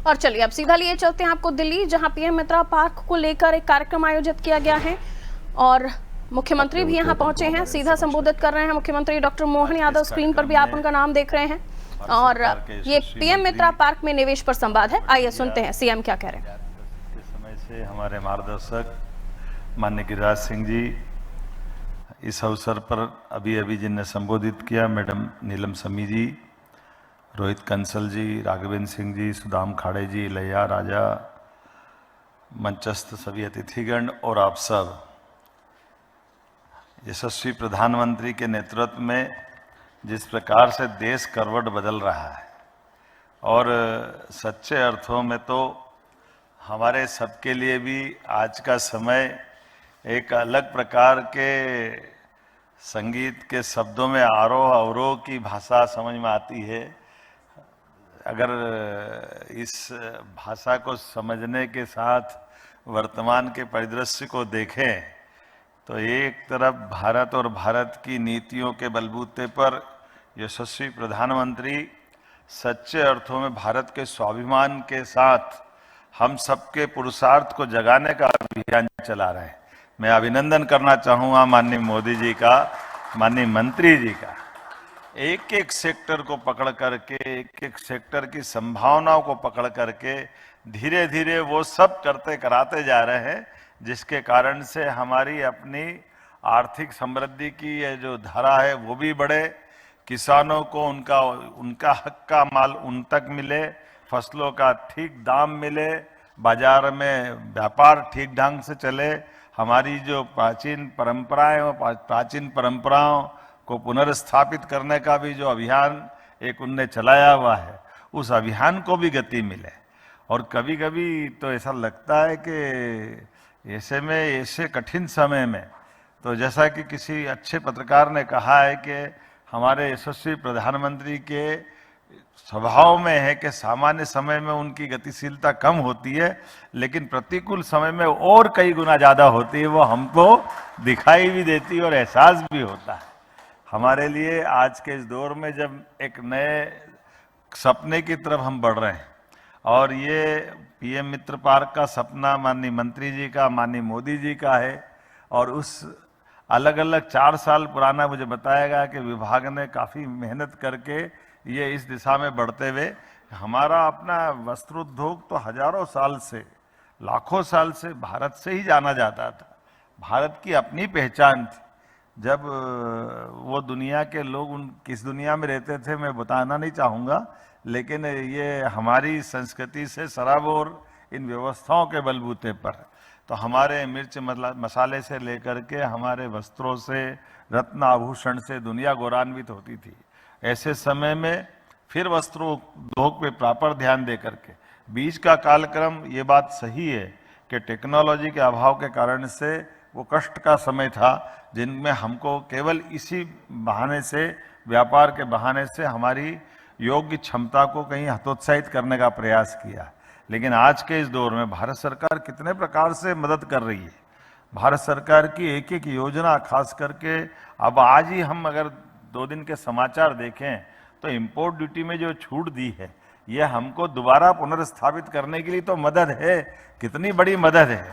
और चलिए अब सीधा लिए चलते हैं आपको दिल्ली, जहां पीएम मित्रा पार्क को लेकर एक कार्यक्रम आयोजित किया गया है और मुख्यमंत्री भी यहां पहुंचे हैं। सीधा संबोधित कर रहे हैं मुख्यमंत्री डॉक्टर मोहन यादव। स्क्रीन पर भी आप उनका नाम देख रहे हैं और ये पीएम मित्रा पार्क में निवेश पर संवाद है। आइए सुनते हैं सीएम क्या कह रहे हैं। समय से हमारे मार्गदर्शक माननीय गिरिराज सिंह जी, इस अवसर पर अभी जिनने संबोधित किया, मैडम नीलम समी जी, रोहित कंसल जी, राघवेंद्र सिंह जी, सुदाम खाड़े जी, लैया राजा, मंचस्थ सभी अतिथिगण और आप सब, यशस्वी प्रधानमंत्री के नेतृत्व में जिस प्रकार से देश करवट बदल रहा है और सच्चे अर्थों में तो हमारे सबके लिए भी आज का समय एक अलग प्रकार के संगीत के शब्दों में आरोह अवरोह की भाषा समझ में आती है। अगर इस भाषा को समझने के साथ वर्तमान के परिदृश्य को देखें तो एक तरफ भारत और भारत की नीतियों के बलबूते पर यशस्वी प्रधानमंत्री सच्चे अर्थों में भारत के स्वाभिमान के साथ हम सबके पुरुषार्थ को जगाने का अभियान चला रहे हैं। मैं अभिनंदन करना चाहूँगा माननीय मोदी जी का, माननीय मंत्री जी का। एक एक सेक्टर को पकड़ करके, एक एक सेक्टर की संभावनाओं को पकड़ करके धीरे धीरे वो सब करते कराते जा रहे हैं, जिसके कारण से हमारी अपनी आर्थिक समृद्धि की ये जो धारा है वो भी बढ़े, किसानों को उनका हक का माल उन तक मिले, फसलों का ठीक दाम मिले, बाजार में व्यापार ठीक ढंग से चले, हमारी जो प्राचीन परंपराओं को पुनर्स्थापित करने का भी जो अभियान एक उनने चलाया हुआ है, उस अभियान को भी गति मिले। और कभी कभी तो ऐसा लगता है कि ऐसे कठिन समय में, तो जैसा कि किसी अच्छे पत्रकार ने कहा है कि हमारे यशस्वी प्रधानमंत्री के स्वभाव में है कि सामान्य समय में उनकी गतिशीलता कम होती है, लेकिन प्रतिकूल समय में और कई गुना ज्यादा होती है। वो हमको दिखाई भी देती है और एहसास भी होता है। हमारे लिए आज के इस दौर में जब एक नए सपने की तरफ हम बढ़ रहे हैं और ये पीएम मित्र पार्क का सपना माननीय मंत्री जी का, माननीय मोदी जी का है और उस अलग अलग 4 साल पुराना मुझे बताया गया कि विभाग ने काफ़ी मेहनत करके ये इस दिशा में बढ़ते हुए, हमारा अपना वस्त्रोद्योग तो हजारों साल से, लाखों साल से भारत से ही जाना जाता था। भारत की अपनी पहचान थी। जब वो दुनिया के लोग किस दुनिया में रहते थे मैं बताना नहीं चाहूँगा, लेकिन ये हमारी संस्कृति से सराबोर इन व्यवस्थाओं के बलबूते पर, तो हमारे मिर्च मसाले से लेकर के हमारे वस्त्रों से, रत्न आभूषण से दुनिया गौरवान्वित होती थी। ऐसे समय में फिर वस्त्रोद्योग पे प्रॉपर ध्यान दे करके बीच का कालक्रम, ये बात सही है कि टेक्नोलॉजी के अभाव के कारण से वो कष्ट का समय था, जिनमें हमको केवल इसी बहाने से, व्यापार के बहाने से हमारी योग्य क्षमता को कहीं हतोत्साहित करने का प्रयास किया। लेकिन आज के इस दौर में भारत सरकार कितने प्रकार से मदद कर रही है। भारत सरकार की एक एक योजना, खास करके अब आज ही हम अगर 2 दिन के समाचार देखें तो इंपोर्ट ड्यूटी में जो छूट दी है, ये हमको दोबारा पुनर्स्थापित करने के लिए तो मदद है। कितनी बड़ी मदद है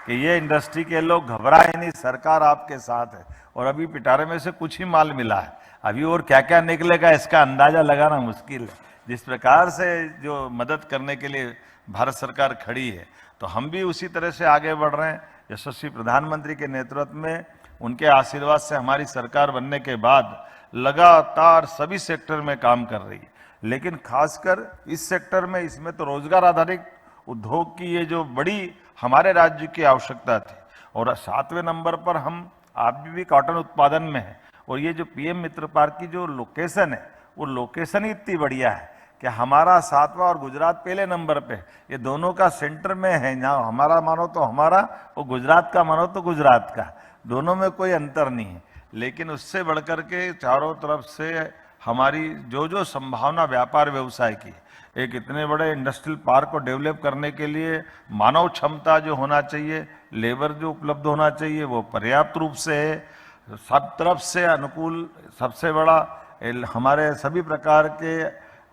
कि ये इंडस्ट्री के लोग घबराए नहीं, सरकार आपके साथ है। और अभी पिटारे में से कुछ ही माल मिला है, अभी और क्या क्या निकलेगा इसका अंदाजा लगाना मुश्किल है। जिस प्रकार से जो मदद करने के लिए भारत सरकार खड़ी है, तो हम भी उसी तरह से आगे बढ़ रहे हैं। यशस्वी प्रधानमंत्री के नेतृत्व में, उनके आशीर्वाद से हमारी सरकार बनने के बाद लगातार सभी सेक्टर में काम कर रही है। लेकिन खासकर इस सेक्टर में, इसमें तो रोजगार आधारित उद्योग की ये जो बड़ी हमारे राज्य की आवश्यकता थी। और 7वें नंबर पर हम आप भी कॉटन उत्पादन में है। और ये जो पीएम मित्र पार्क की जो लोकेशन है, वो लोकेशन ही इतनी बढ़िया है कि हमारा 7वां और गुजरात पहले नंबर पे, ये दोनों का सेंटर में है। ना हमारा मानो तो हमारा, वो गुजरात का मानो तो गुजरात का, दोनों में कोई अंतर नहीं है। लेकिन उससे बढ़कर के चारों तरफ से हमारी जो संभावना व्यापार व्यवसाय की, एक इतने बड़े इंडस्ट्रियल पार्क को डेवलप करने के लिए मानव क्षमता जो होना चाहिए, लेबर जो उपलब्ध होना चाहिए, वो पर्याप्त रूप से है। सब तरफ से अनुकूल, सबसे बड़ा हमारे सभी प्रकार के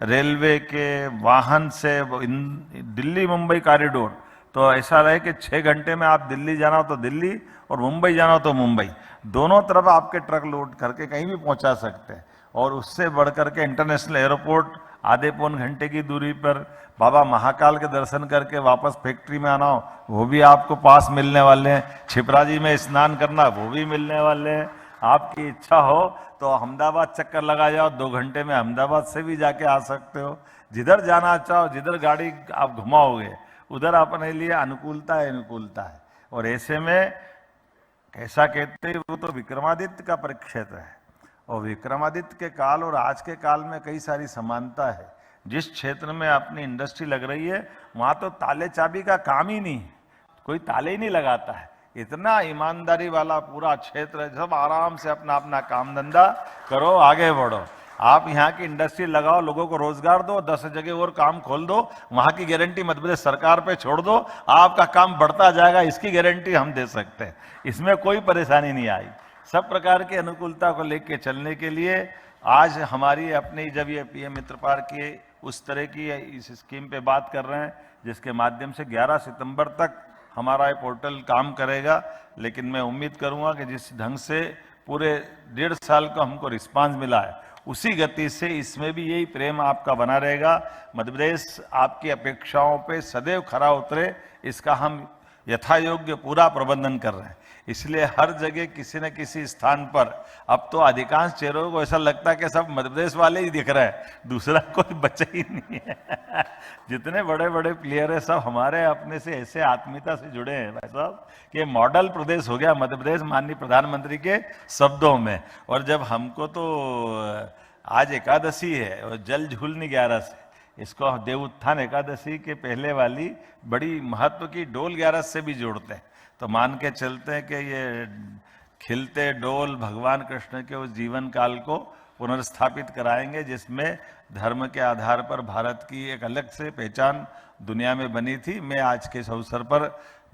रेलवे के वाहन से दिल्ली मुंबई कॉरिडोर, तो ऐसा रहे कि 6 घंटे में आप दिल्ली जाना हो तो दिल्ली और मुंबई जाना हो तो मुंबई, दोनों तरफ आपके ट्रक लोड करके कहीं भी पहुंचा सकते हैं। और उससे बढ़कर के इंटरनेशनल एयरपोर्ट आधे पौन घंटे की दूरी पर, बाबा महाकाल के दर्शन करके वापस फैक्ट्री में आना हो वो भी आपको पास मिलने वाले हैं, छिपरा जी में स्नान करना वो भी मिलने वाले हैं। आपकी इच्छा हो तो अहमदाबाद चक्कर लगा जाओ, 2 घंटे में अहमदाबाद से भी जाके आ सकते हो। जिधर जाना चाहो, जिधर गाड़ी आप घुमाओगे उधर अपने लिए अनुकूलता है, अनुकूलता है। और ऐसे में ऐसा कहते हैं वो तो विक्रमादित्य का परिक्षेत्र है, और विक्रमादित्य के काल और आज के काल में कई सारी समानता है। जिस क्षेत्र में अपनी इंडस्ट्री लग रही है वहां तो ताले चाबी का काम ही नहीं है, कोई ताले ही नहीं लगाता है। इतना ईमानदारी वाला पूरा क्षेत्र है, सब आराम से अपना अपना काम धंधा करो, आगे बढ़ो। आप यहाँ की इंडस्ट्री लगाओ, लोगों को रोजगार दो, 10 जगह और काम खोल दो, वहां की गारंटी मध्य प्रदेश सरकार पे छोड़ दो, आपका काम बढ़ता जाएगा, इसकी गारंटी हम दे सकते हैं। इसमें कोई परेशानी नहीं आई। सब प्रकार की अनुकूलता को लेकर चलने के लिए आज हमारी अपनी, जब ये पीएम मित्र पार्क की उस तरह की इस स्कीम पे बात कर रहे हैं जिसके माध्यम से 11 सितंबर तक हमारा ये पोर्टल काम करेगा। लेकिन मैं उम्मीद करूंगा कि जिस ढंग से पूरे 1.5 साल का हमको रिस्पांस मिला है उसी गति से इसमें भी यही प्रेम आपका बना रहेगा। मध्य प्रदेश आपकी अपेक्षाओं पे सदैव खरा उतरे, इसका हम यथा योग्य पूरा प्रबंधन कर रहे हैं। इसलिए हर जगह किसी न किसी स्थान पर अब तो अधिकांश चेहरों को ऐसा लगता है कि सब मध्य प्रदेश वाले ही दिख रहे हैं, दूसरा कोई बचा ही नहीं है। जितने बड़े बड़े प्लेयर है सब हमारे अपने से ऐसे आत्मीयता से जुड़े हैं भाई साहब कि मॉडल प्रदेश हो गया मध्य प्रदेश, माननीय प्रधानमंत्री के शब्दों में। और जब हमको तो आज एकादशी है और जल झूलनी 11 से, इसको देव उत्थान एकादशी के पहले वाली बड़ी महत्व की डोल 11 से भी जोड़ते हैं। तो मान के चलते हैं कि ये खिलते डोल भगवान कृष्ण के उस जीवन काल को पुनर्स्थापित कराएंगे जिसमें धर्म के आधार पर भारत की एक अलग से पहचान दुनिया में बनी थी। मैं आज के इस अवसर पर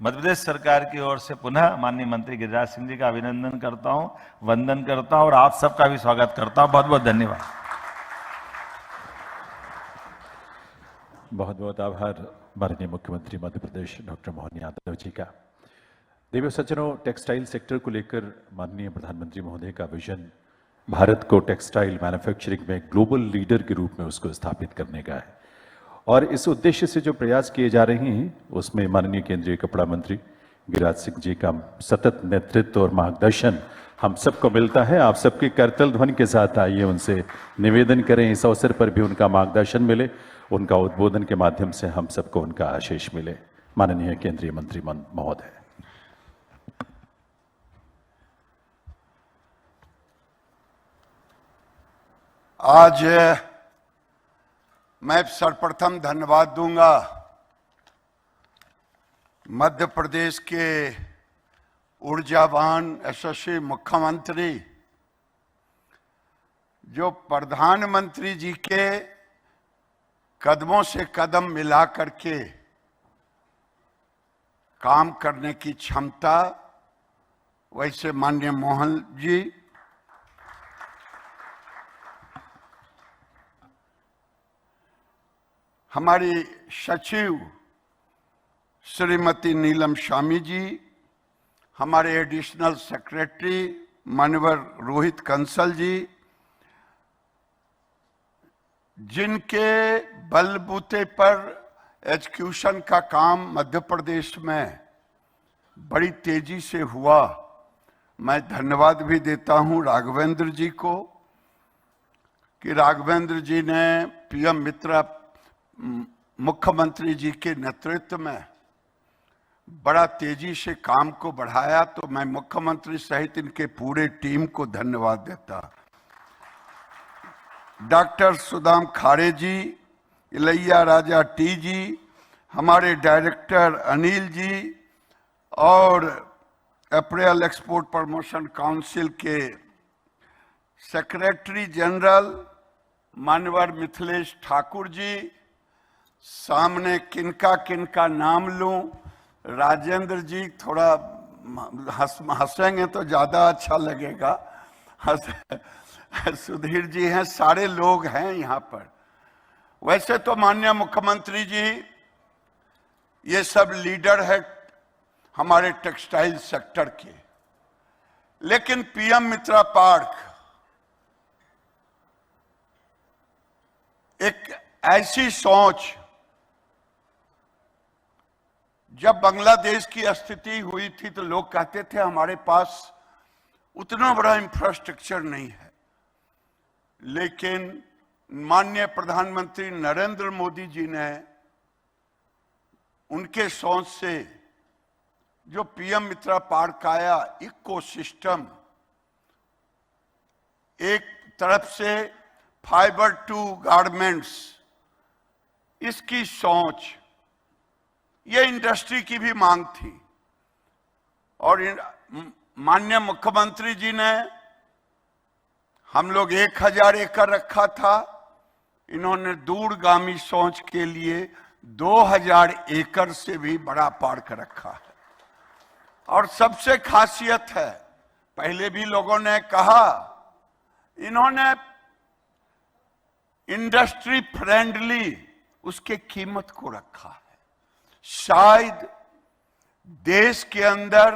मध्य प्रदेश सरकार की ओर से पुनः माननीय मंत्री गिरिराज सिंह जी का अभिनंदन करता हूं, वंदन करता हूं और आप सबका भी स्वागत करता हूं। बहुत बहुत धन्यवाद। बहुत बहुत आभार माननीय मुख्यमंत्री मध्य प्रदेश डॉक्टर मोहन यादव जी का। देवी सज्जनों, टेक्सटाइल सेक्टर को लेकर माननीय प्रधानमंत्री महोदय का विजन भारत को टेक्सटाइल मैन्युफैक्चरिंग में ग्लोबल लीडर के रूप में उसको स्थापित करने का है। और इस उद्देश्य से जो प्रयास किए जा रहे हैं उसमें माननीय केंद्रीय कपड़ा मंत्री गिरिराज सिंह जी का सतत नेतृत्व और मार्गदर्शन हम सबको मिलता है। आप सबके करतल ध्वनि के साथ आइए उनसे निवेदन करें, इस अवसर पर भी उनका मार्गदर्शन मिले, उनका उद्बोधन के माध्यम से हम सबको उनका आशीष मिले। माननीय केंद्रीय मंत्री महोदय। आज मैं सर्वप्रथम धन्यवाद दूंगा मध्य प्रदेश के ऊर्जावान यशस्वी मुख्यमंत्री जो प्रधानमंत्री जी के कदमों से कदम मिला करके काम करने की क्षमता, वैसे माननीय मोहन जी, हमारी सचिव श्रीमती नीलम शामी जी, हमारे एडिशनल सेक्रेटरी मानवर रोहित कंसल जी, जिनके बलबूते पर एजुकेशन का काम मध्य प्रदेश में बड़ी तेजी से हुआ। मैं धन्यवाद भी देता हूं राघवेंद्र जी को कि राघवेंद्र जी ने पीएम मित्र मुख्यमंत्री जी के नेतृत्व में बड़ा तेजी से काम को बढ़ाया। तो मैं मुख्यमंत्री सहित इनके पूरे टीम को धन्यवाद देता। डॉक्टर सुदाम खारे जी, इलैया राजा टी जी, हमारे डायरेक्टर अनिल जी और अप्रैल एक्सपोर्ट प्रमोशन काउंसिल के सेक्रेटरी जनरल मानवर मिथिलेश ठाकुर जी, सामने किनका किनका नाम लूं, राजेंद्र जी थोड़ा हंसेंगे तो ज्यादा अच्छा लगेगा, सुधीर जी हैं, सारे लोग हैं यहाँ पर। वैसे तो माननीय मुख्यमंत्री जी ये सब लीडर है हमारे टेक्सटाइल सेक्टर के, लेकिन पीएम मित्रा पार्क एक ऐसी सोच, जब बांग्लादेश की स्थिति हुई थी तो लोग कहते थे हमारे पास उतना बड़ा इंफ्रास्ट्रक्चर नहीं है, लेकिन माननीय प्रधानमंत्री नरेंद्र मोदी जी ने उनके सोच से जो पीएम मित्रा पार्क आया, इकोसिस्टम, एक तरफ से फाइबर टू गारमेंट्स, इसकी सोच, ये इंडस्ट्री की भी मांग थी। और माननीय मुख्यमंत्री जी ने, हम लोग 1000 एकड़ रखा था, इन्होंने दूरगामी सोच के लिए 2000 एकड़ से भी बड़ा पार्क रखा है। और सबसे खासियत है, पहले भी लोगों ने कहा, इन्होंने इंडस्ट्री फ्रेंडली उसके कीमत को रखा है। शायद देश के अंदर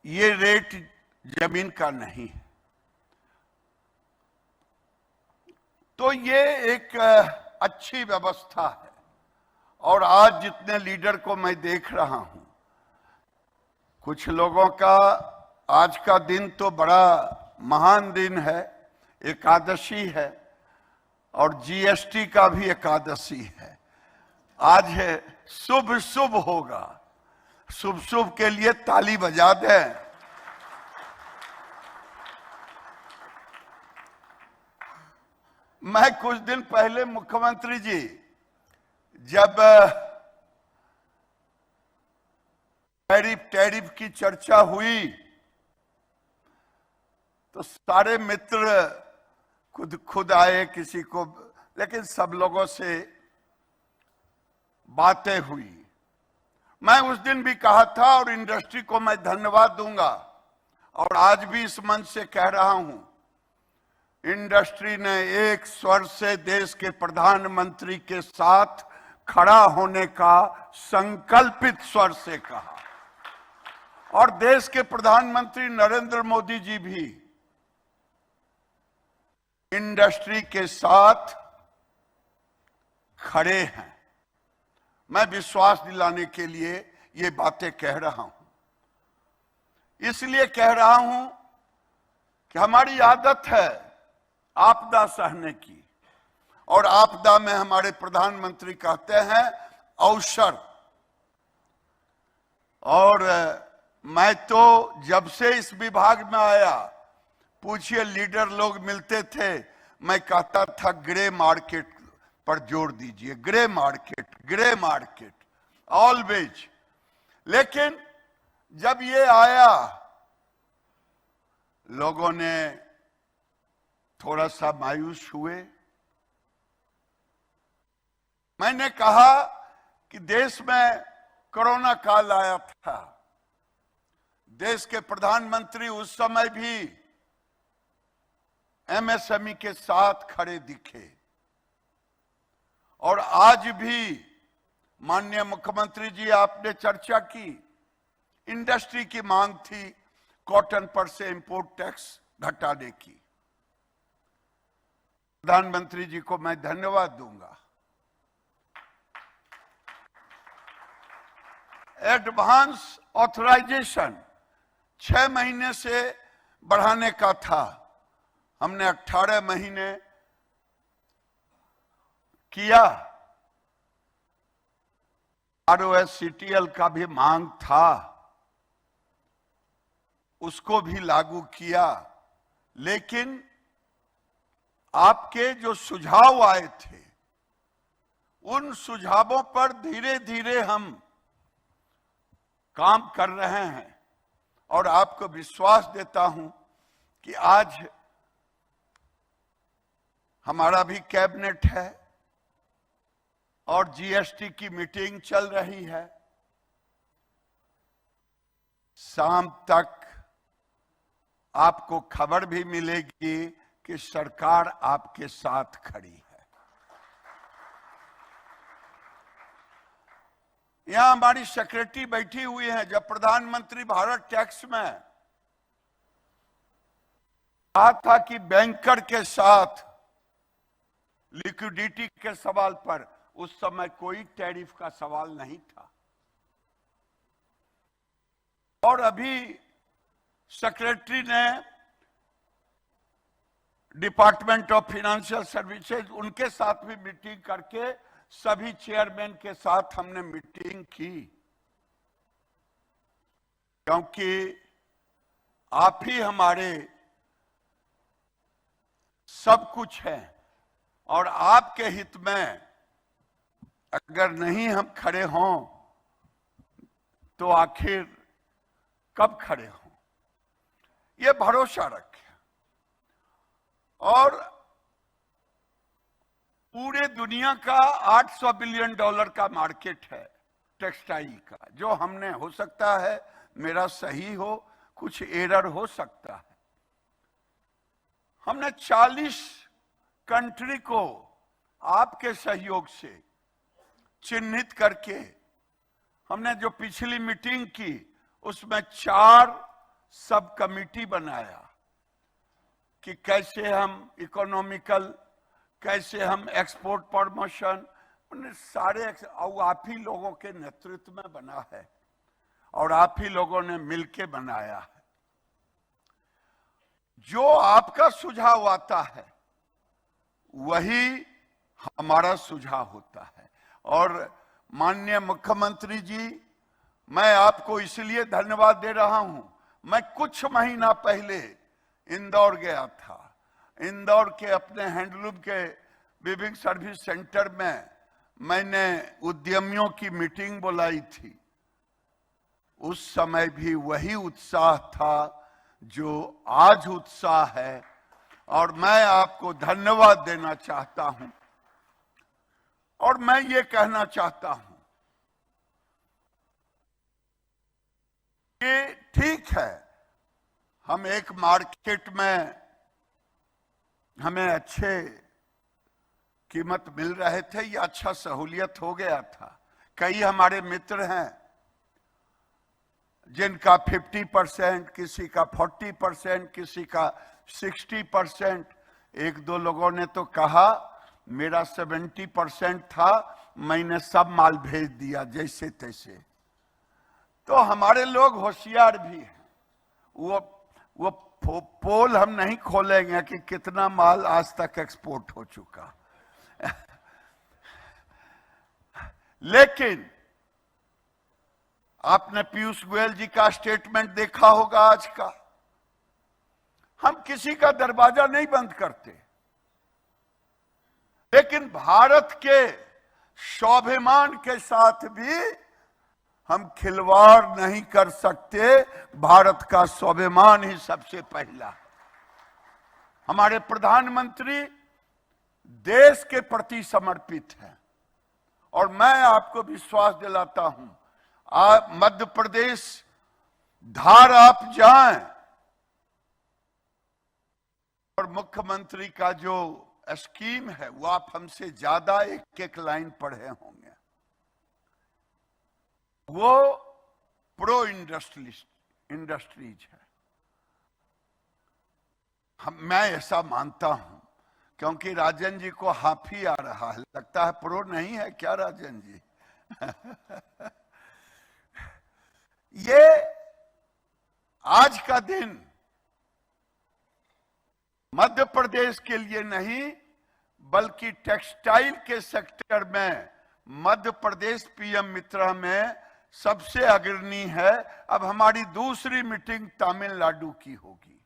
ये रेट जमीन का नहीं है। तो ये एक अच्छी व्यवस्था है। और आज जितने लीडर को मैं देख रहा हूं, कुछ लोगों का आज का दिन तो बड़ा महान दिन है, एकादशी है, और जीएसटी का भी एकादशी है। आज है शुभ शुभ होगा, शुभ शुभ के लिए ताली बजा दें। मैं कुछ दिन पहले मुख्यमंत्री जी जब टैरिफ की चर्चा हुई तो सारे मित्र खुद आए, किसी को, लेकिन सब लोगों से बातें हुई। मैं उस दिन भी कहा था और इंडस्ट्री को मैं धन्यवाद दूंगा, और आज भी इस मंच से कह रहा हूं, इंडस्ट्री ने एक स्वर से देश के प्रधानमंत्री के साथ खड़ा होने का संकल्पित स्वर से कहा। और देश के प्रधानमंत्री नरेंद्र मोदी जी भी इंडस्ट्री के साथ खड़े हैं। मैं विश्वास दिलाने के लिए ये बातें कह रहा हूं। इसलिए कह रहा हूं कि हमारी आदत है आपदा सहने की, और आपदा में हमारे प्रधानमंत्री कहते हैं अवसर। और मैं तो जब से इस विभाग में आया, पूछिए लीडर लोग मिलते थे, मैं कहता था ग्रे मार्केट पर जोर दीजिए, ग्रे मार्केट ऑलवेज। लेकिन जब ये आया, लोगों ने थोड़ा सा मायूस हुए। मैंने कहा कि देश में कोरोना काल आया था, देश के प्रधानमंत्री उस समय भी एमएसएमई के साथ खड़े दिखे, और आज भी माननीय मुख्यमंत्री जी आपने चर्चा की, इंडस्ट्री की मांग थी कॉटन पर से इंपोर्ट टैक्स घटाने की। प्रधानमंत्री जी को मैं धन्यवाद दूंगा। एडवांस ऑथराइजेशन 6 महीने से बढ़ाने का था, हमने 18 महीने किया। ROSCTL का भी मांग था, उसको भी लागू किया। लेकिन आपके जो सुझाव आए थे, उन सुझावों पर धीरे धीरे हम काम कर रहे हैं, और आपको विश्वास देता हूं कि आज हमारा भी कैबिनेट है और जीएसटी की मीटिंग चल रही है। शाम तक आपको खबर भी मिलेगी कि सरकार आपके साथ खड़ी है। यहां हमारी सेक्रेटरी बैठी हुई है। जब प्रधानमंत्री भारत टैक्स में कहा था कि बैंकर के साथ लिक्विडिटी के सवाल पर, उस समय कोई टैरिफ का सवाल नहीं था। और अभी सेक्रेटरी ने डिपार्टमेंट ऑफ फाइनेंशियल सर्विसेज, उनके साथ भी मीटिंग करके सभी चेयरमैन के साथ हमने मीटिंग की, क्योंकि आप ही हमारे सब कुछ है और आपके हित में अगर नहीं हम खड़े हों तो आखिर कब खड़े हों, ये भरोसा रखें। और पूरे दुनिया का $800 बिलियन का मार्केट है टेक्सटाइल का, जो हमने, हो सकता है मेरा सही हो, कुछ एरर हो सकता है, हमने 40 कंट्री को आपके सहयोग से चिन्हित करके, हमने जो पिछली मीटिंग की उसमें 4 सब कमिटी बनाया कि कैसे हम इकोनॉमिकल, कैसे हम एक्सपोर्ट प्रमोशन, उन्हें सारे, और आप ही लोगों के नेतृत्व में बना है और आप ही लोगों ने मिलके बनाया है। जो आपका सुझाव आता है वही हमारा सुझाव होता है। और माननीय मुख्यमंत्री जी, मैं आपको इसलिए धन्यवाद दे रहा हूं, मैं कुछ महीना पहले इंदौर गया था। इंदौर के अपने हैंडलूम के विभिन्न सर्विस सेंटर में मैंने उद्यमियों की मीटिंग बुलाई थी। उस समय भी वही उत्साह था जो आज उत्साह है, और मैं आपको धन्यवाद देना चाहता हूं। और मैं ये कहना चाहता हूं कि ठीक है, हम एक मार्केट में हमें अच्छे कीमत मिल रहे थे, ये अच्छा सहूलियत हो गया था। कई हमारे मित्र हैं जिनका 50%, किसी का 40%, किसी का 60%, एक दो लोगों ने तो कहा मेरा 70% था, मैंने सब माल भेज दिया जैसे तैसे। तो हमारे लोग होशियार भी हैं, वो पोल हम नहीं खोलेंगे कि कितना माल आज तक एक्सपोर्ट हो चुका लेकिन आपने पीयूष गोयल जी का स्टेटमेंट देखा होगा आज का। हम किसी का दरवाजा नहीं बंद करते, लेकिन भारत के स्वाभिमान के साथ भी हम खिलवाड़ नहीं कर सकते। भारत का स्वाभिमान ही सबसे पहला। हमारे प्रधानमंत्री देश के प्रति समर्पित हैं, और मैं आपको विश्वास दिलाता हूं, आप मध्य प्रदेश धार आप जाएं और मुख्यमंत्री का जो स्कीम है वो आप हमसे ज्यादा एक एक लाइन पढ़े होंगे। वो प्रो इंडस्ट्रीज है। मैं ऐसा मानता हूं, क्योंकि राजन जी को हाफी आ रहा है, लगता है प्रो नहीं है क्या राजन जी ये आज का दिन मध्य प्रदेश के लिए नहीं, बल्कि टेक्सटाइल के सेक्टर में मध्य प्रदेश पीएम मित्रा में सबसे अग्रणी है। अब हमारी दूसरी मीटिंग तमिलनाडु की होगी,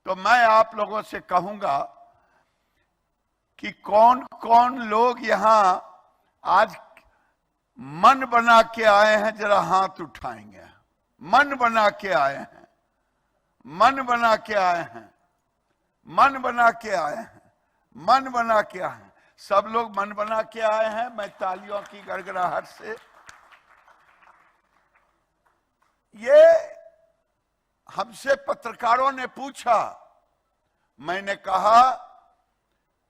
तो मैं आप लोगों से कहूंगा कि कौन कौन लोग यहां आज मन बना के आए हैं, जरा हाथ उठाएंगे। मन बना के आए हैं, मन बना के आए हैं, मन बना के आए हैं, मन बना के आए हैं। सब लोग मन बना के आए हैं। मैं तालियों की गड़गड़ाहट से, ये हमसे पत्रकारों ने पूछा, मैंने कहा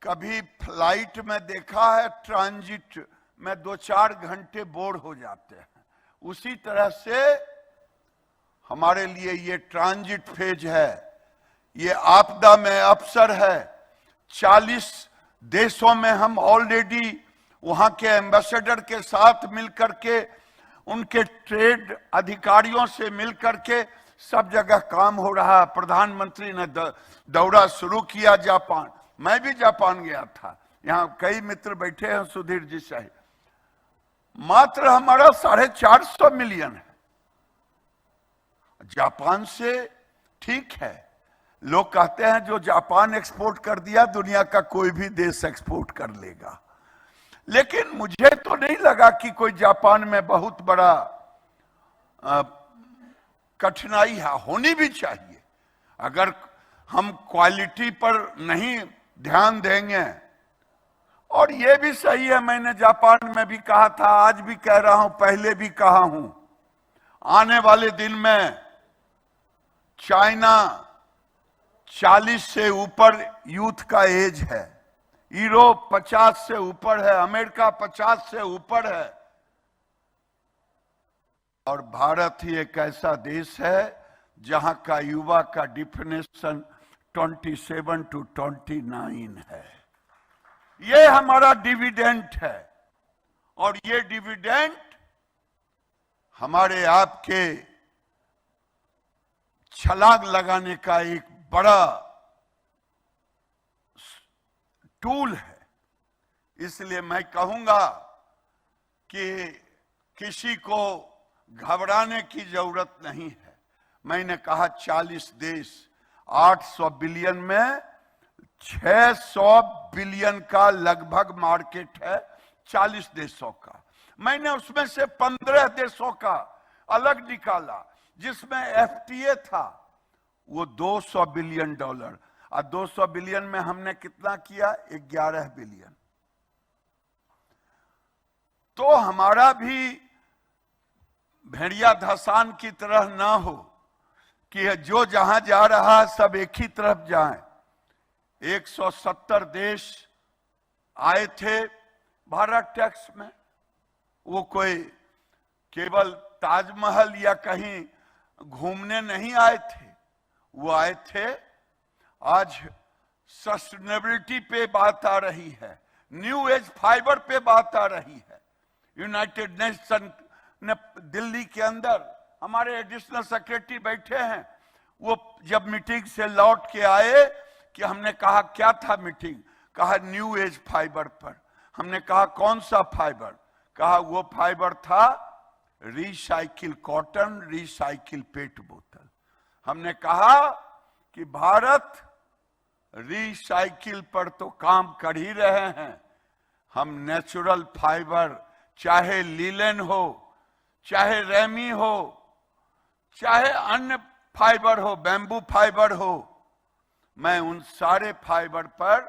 कभी फ्लाइट में देखा है ट्रांजिट में 2-4 घंटे बोर हो जाते हैं। उसी तरह से हमारे लिए ये ट्रांजिट फेज है, ये आपदा में अवसर है। 40 देशों में हम ऑलरेडी वहां के एम्बेसडर के साथ मिलकर के, उनके ट्रेड अधिकारियों से मिलकर के सब जगह काम हो रहा है। प्रधानमंत्री ने दौरा शुरू किया जापान, मैं भी जापान गया था, यहाँ कई मित्र बैठे हैं सुधीर जी सहित। मात्र हमारा 450 मिलियन है, जापान से ठीक है। लोग कहते हैं जो जापान एक्सपोर्ट कर दिया दुनिया का कोई भी देश एक्सपोर्ट कर लेगा, लेकिन मुझे तो नहीं लगा कि कोई जापान में बहुत बड़ा कठिनाई है। होनी भी चाहिए। अगर हम क्वालिटी पर नहीं ध्यान देंगे, और ये भी सही है, मैंने जापान में भी कहा था, आज भी कह रहा हूं, पहले भी कहा हूं, आने वाले दिन में चाइना 40 से ऊपर यूथ का एज है, यूरोप 50 से ऊपर है, अमेरिका 50 से ऊपर है, और भारत ही एक ऐसा देश है जहां का युवा का डिफिनेशन 27 to 29 है। ये हमारा डिविडेंट है, और ये डिविडेंट हमारे आपके छलांग लगाने का एक बड़ा टूल है। इसलिए मैं कहूंगा कि किसी को घबराने की जरूरत नहीं है। मैंने कहा 40 देश, 800 बिलियन में 600 बिलियन का लगभग मार्केट है 40 देशों का। मैंने उसमें से 15 देशों का अलग निकाला, जिसमें एफटीए था, वो $200 बिलियन, और 200 बिलियन में हमने कितना किया? 11 बिलियन। तो हमारा भी भेड़िया धसान की तरह ना हो कि जो जहां जा रहा है सब एक ही तरफ जाएं। 170 देश आए थे भारत टैक्स में, वो कोई केवल ताजमहल या कहीं घूमने नहीं आए थे, वो आए थे आज सस्टेनेबिलिटी पे बात आ रही है, न्यू एज फाइबर पे बात आ रही है। यूनाइटेड नेशन ने दिल्ली के अंदर हमारे एडिशनल सेक्रेटरी बैठे हैं, वो जब मीटिंग से लौट के आए कि हमने कहा क्या था मीटिंग, कहा न्यू एज फाइबर पर। हमने कहा कौन सा फाइबर? कहा वो फाइबर था रिसाइकिल कॉटन, रिसाइकिल पेट बोतल। हमने कहा कि भारत रिसाइकिल पर तो काम कर ही रहे हैं, हम नेचुरल फाइबर, चाहे लीलन हो, चाहे रेमी हो, चाहे अन्य फाइबर हो, बैम्बू फाइबर हो, मैं उन सारे फाइबर पर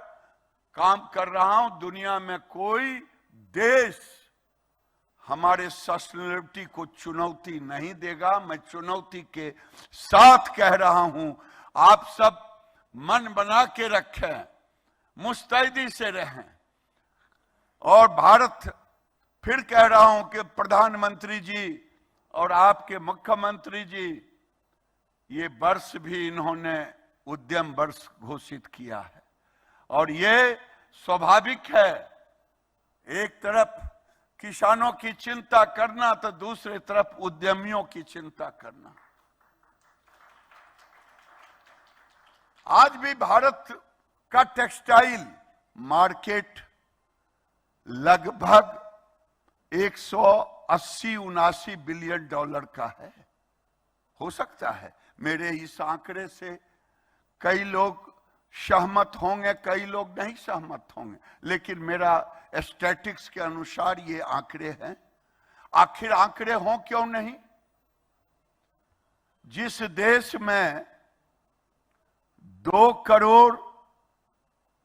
काम कर रहा हूं। दुनिया में कोई देश हमारे सस्टेनेबिलिटी को चुनौती नहीं देगा। मैं चुनौती के साथ कह रहा हूं, आप सब मन बना के रखें, मुस्तैदी से रहें। और भारत, फिर कह रहा हूं कि प्रधानमंत्री जी और आपके मुख्यमंत्री जी, ये वर्ष भी इन्होंने उद्यम वर्ष घोषित किया है, और ये स्वाभाविक है। एक तरफ किसानों की चिंता करना तो दूसरी तरफ उद्यमियों की चिंता करना। आज भी भारत का टेक्सटाइल मार्केट लगभग 180-79 बिलियन डॉलर का है। हो सकता है मेरे इस आंकड़े से कई लोग सहमत होंगे, कई लोग नहीं सहमत होंगे, लेकिन मेरा स्टैटिस्टिक्स के अनुसार ये आंकड़े हैं। आखिर आंकड़े हों क्यों नहीं? जिस देश में 2 करोड़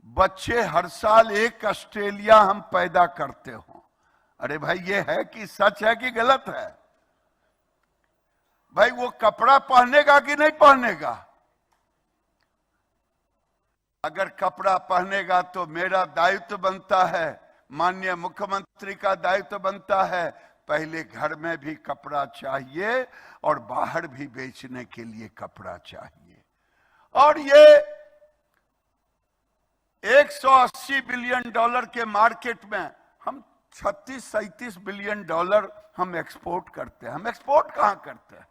बच्चे हर साल एक ऑस्ट्रेलिया हम पैदा करते हो, अरे भाई ये है कि सच है कि गलत है? भाई वो कपड़ा पहनेगा कि नहीं पहनेगा? अगर कपड़ा पहनेगा तो मेरा दायित्व बनता है माननीय मुख्यमंत्री का दायित्व बनता है, पहले घर में भी कपड़ा चाहिए और बाहर भी बेचने के लिए कपड़ा चाहिए। और ये 180 बिलियन डॉलर के मार्केट में हम 36-37 बिलियन डॉलर हम एक्सपोर्ट करते हैं। हम एक्सपोर्ट कहां करते हैं?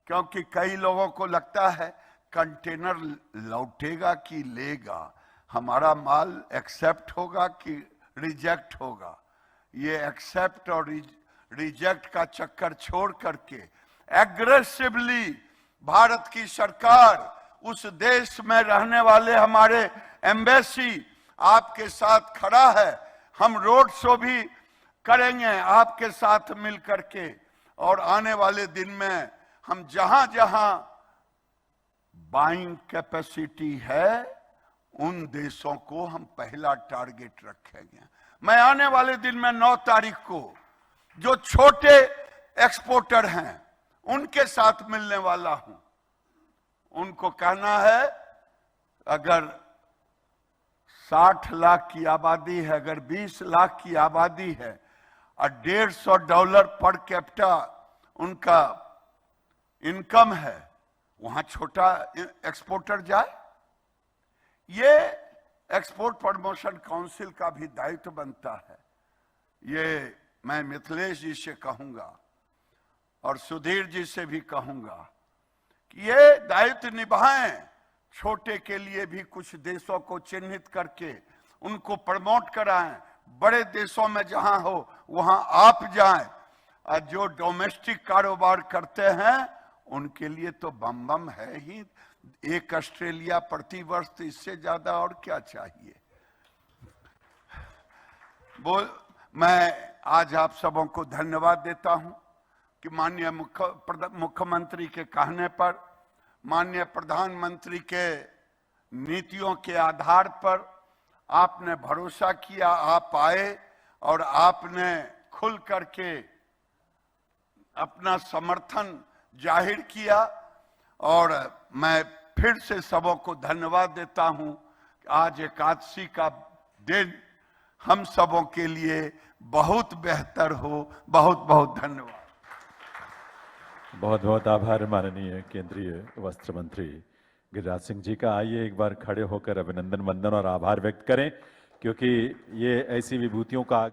क्योंकि कई लोगों को लगता है कंटेनर लौटेगा कि लेगा, हमारा माल एक्सेप्ट होगा कि रिजेक्ट होगा। ये एक्सेप्ट और रिजेक्ट का चक्कर छोड़ करके एग्रेसिवली भारत की सरकार उस देश में रहने वाले हमारे एम्बेसी आपके साथ खड़ा है। हम रोड शो भी करेंगे आपके साथ मिल करके, और आने वाले दिन में हम जहां जहां बाइंग कैपेसिटी है उन देशों को हम पहला टारगेट रखेंगे। मैं आने वाले दिन में 9 तारीख को जो छोटे एक्सपोर्टर हैं उनके साथ मिलने वाला हूं। उनको कहना है अगर 60 लाख की आबादी है, अगर 20 लाख की आबादी है और $150 पर कैपिटा उनका इनकम है, वहां छोटा एक्सपोर्टर जाए। ये एक्सपोर्ट प्रमोशन काउंसिल का भी दायित्व बनता है। ये मैं मिथिलेश जी से कहूंगा और सुधीर जी से भी कहूंगा कि ये दायित्व निभाएं, छोटे के लिए भी कुछ देशों को चिन्हित करके उनको प्रमोट कराएं। बड़े देशों में जहां हो वहां आप जाएं, और जो डोमेस्टिक कारोबार करते हैं उनके लिए तो बम बम है ही। 1 ऑस्ट्रेलिया प्रति वर्ष, तो इससे ज्यादा और क्या चाहिए। मैं आज आप सबों को धन्यवाद देता हूं कि माननीय मुख्यमंत्री के कहने पर, माननीय प्रधानमंत्री के नीतियों के आधार पर आपने भरोसा किया, आप आए और आपने खुल करके अपना समर्थन जाहिर किया। और मैं फिर से सबों को धन्यवाद देता हूं। आज एकादशी का दिन हम सबों के लिए बहुत बेहतर हो। बहुत बहुत धन्यवाद। बहुत बहुत आभार माननीय केंद्रीय वस्त्र मंत्री गिरिराज सिंह जी का। आइए एक बार खड़े होकर अभिनंदन, वंदन और आभार व्यक्त करें, क्योंकि ये ऐसी विभूतियों का